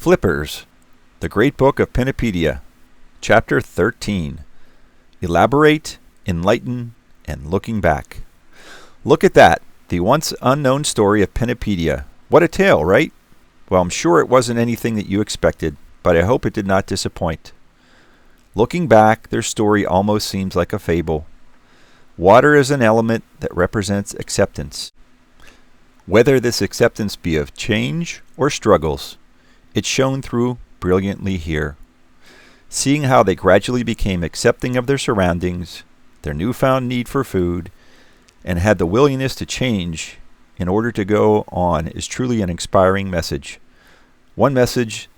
Flippers, the Great Book of Pinnipedia, Chapter 13. Elaborate, Enlighten, and Looking Back. Look at that, the once unknown story of Pinnipedia. What a tale, right? Well, I'm sure it wasn't anything that you expected, but I hope it did not disappoint. Looking back, their story almost seems like a fable. Water is an element that represents acceptance. Whether this acceptance be of change or struggles, it's shown through brilliantly here. Seeing how they gradually became accepting of their surroundings, their newfound need for food, and had the willingness to change in order to go on is truly an inspiring message. One message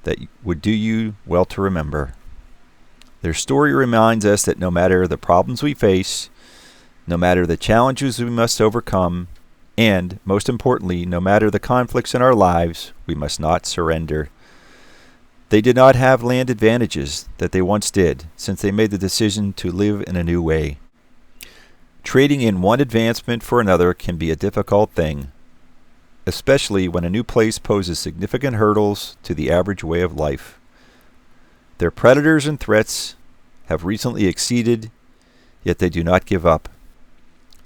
that would do you well to remember. Their story reminds us that no matter the problems we face, no matter the challenges we must overcome, and, most importantly, no matter the conflicts in our lives, we must not surrender. They did not have land advantages that they once did, since they made the decision to live in a new way. Trading in one advancement for another can be a difficult thing, especially when a new place poses significant hurdles to the average way of life. Their predators and threats have recently exceeded, yet they do not give up.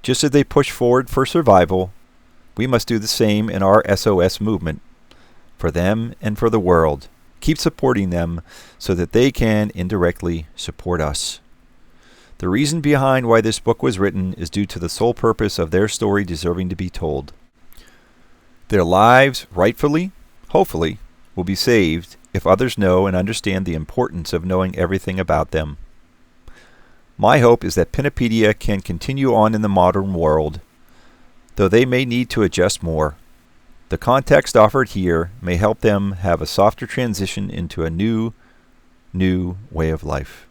Just as they push forward for survival, we must do the same in our SOS movement, for them and for the world. Keep supporting them so that they can indirectly support us. The reason behind why this book was written is due to the sole purpose of their story deserving to be told. Their lives, rightfully, hopefully, will be saved if others know and understand the importance of knowing everything about them. My hope is that Pinnipedia can continue on in the modern world, though they may need to adjust more. The context offered here may help them have a softer transition into a new way of life.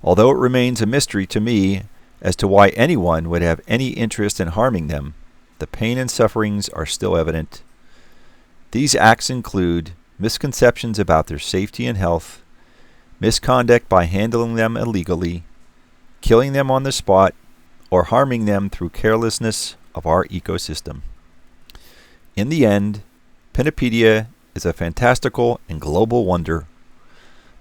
Although it remains a mystery to me as to why anyone would have any interest in harming them, the pain and sufferings are still evident. These acts include misconceptions about their safety and health, misconduct by handling them illegally, killing them on the spot, or harming them through carelessness of our ecosystem. In the end, Pinnipedia is a fantastical and global wonder.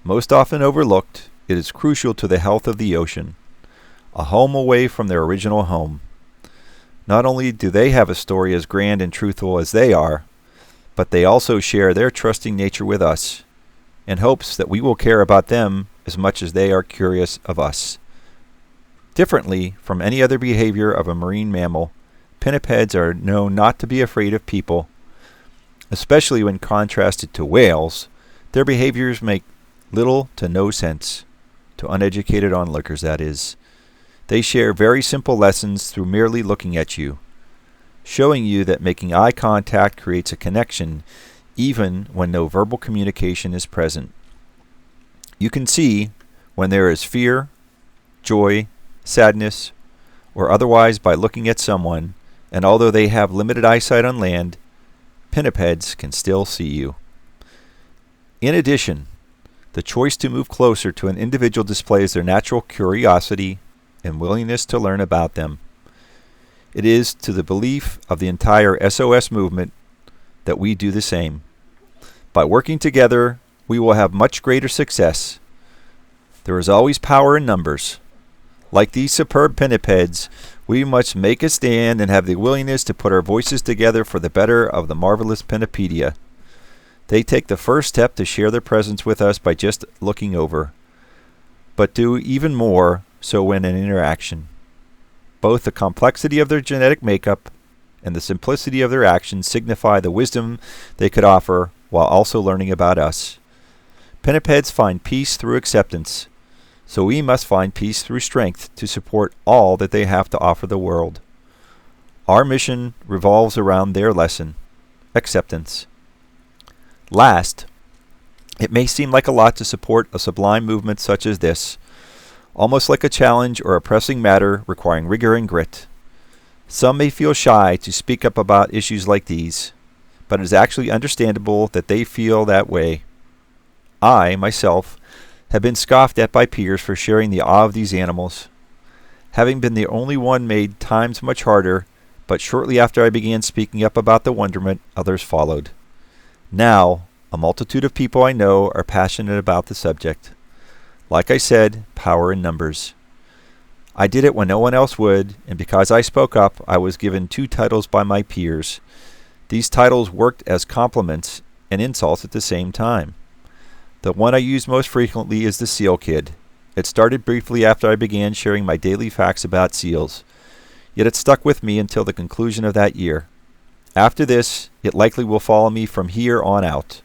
Most often overlooked, it is crucial to the health of the ocean, a home away from their original home. Not only do they have a story as grand and truthful as they are, but they also share their trusting nature with us, in hopes that we will care about them as much as they are curious of us. Differently from any other behavior of a marine mammal, pinnipeds are known not to be afraid of people. Especially when contrasted to whales, their behaviors make little to no sense, to uneducated onlookers that is. They share very simple lessons through merely looking at you, showing you that making eye contact creates a connection even when no verbal communication is present. You can see when there is fear, joy, sadness, or otherwise by looking at someone, and although they have limited eyesight on land, pinnipeds can still see you. In addition, the choice to move closer to an individual displays their natural curiosity and willingness to learn about them. It is to the belief of the entire SOS movement that we do the same. By working together, we will have much greater success. There is always power in numbers. Like these superb pinnipeds, we must make a stand and have the willingness to put our voices together for the better of the marvelous Pinnipedia. They take the first step to share their presence with us by just looking over, but do even more so when in interaction. Both the complexity of their genetic makeup and the simplicity of their actions signify the wisdom they could offer while also learning about us. Pinnipeds find peace through acceptance, so we must find peace through strength to support all that they have to offer the world. Our mission revolves around their lesson, acceptance. Last, it may seem like a lot to support a sublime movement such as this, almost like a challenge or a pressing matter requiring rigor and grit. Some may feel shy to speak up about issues like these, but it is actually understandable that they feel that way. I, myself, have been scoffed at by peers for sharing the awe of these animals. Having been the only one made times much harder, but shortly after I began speaking up about the wonderment, others followed. Now, A multitude of people I know are passionate about the subject. Like I said, power in numbers. I did it when no one else would, and because I spoke up, I was given 2 titles by my peers. These titles worked as compliments and insults at the same time. The one I use most frequently is the Seal Kid. It started briefly after I began sharing my daily facts about seals, yet it stuck with me until the conclusion of that year. After this, it likely will follow me from here on out.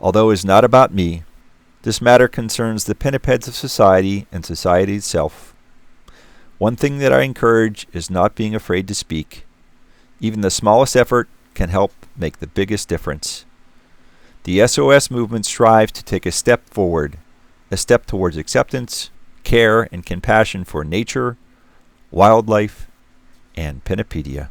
Although it is not about me, this matter concerns the pinnipeds of society and society itself. One thing that I encourage is not being afraid to speak. Even the smallest effort can help make the biggest difference. The SOS movement strives to take a step forward, a step towards acceptance, care, and compassion for nature, wildlife, and Pinnipedia.